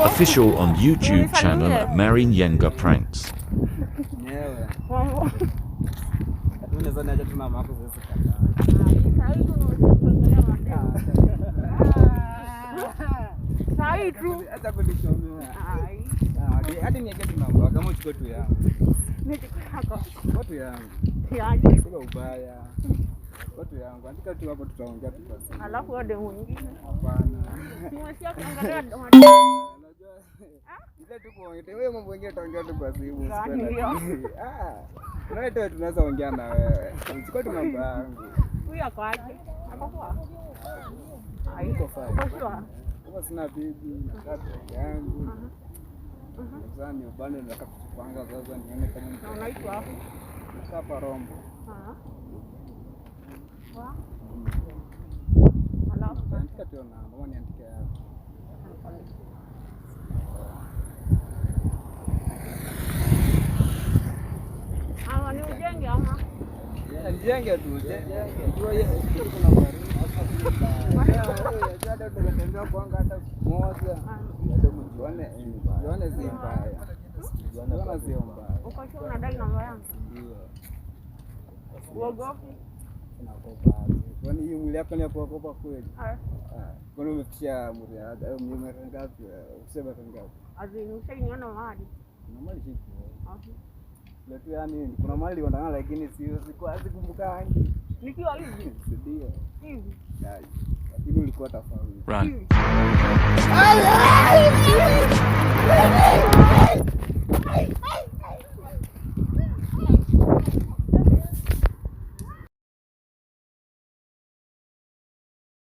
Official on YouTube channel Marine Yenga Pranks. Watu yangu andika tu hapo, tutaongea tu basi. Alafu wade mwingine. Hapana. Nimesikia kuangalia unajua. Ile tu kuongea wewe, mambo mengine tutaongea tu basi hivi. Wewe tu tunaweza ongea na wewe. Chukua tu mambo yangu. Huyu ako aje? Ako kwa? Haiko sawa. Kwa sina bibi na kaka yangu. Sasa ni ubane nataka kupanga sasa nione kama na unaitwa hapo. Hapa Rombo. Alafu andika tu na mbona niandike hapo. Ama ni ujenge ama? Njenge tu, njua hiyo kuna bari. Hata tunatembea kwanga hata moja. Ndio mjuane, juane si mbaya. Juane si mbaya. Uko sure unadai namba yangu? Ndio. Uogopi? Naogopa. Kwani hii mwili yako ni ya kuogopa kweli? Kwani umefikia mara ngapi? Usema ngapi? Azini ushainiona mahali. Na mali hivi. Letu yani kuna mali ndana lakini sikwazi kumbukangi. Nikiwa hivi. Ndio. Hivi. Lakini ulikuwa tofauti. Run.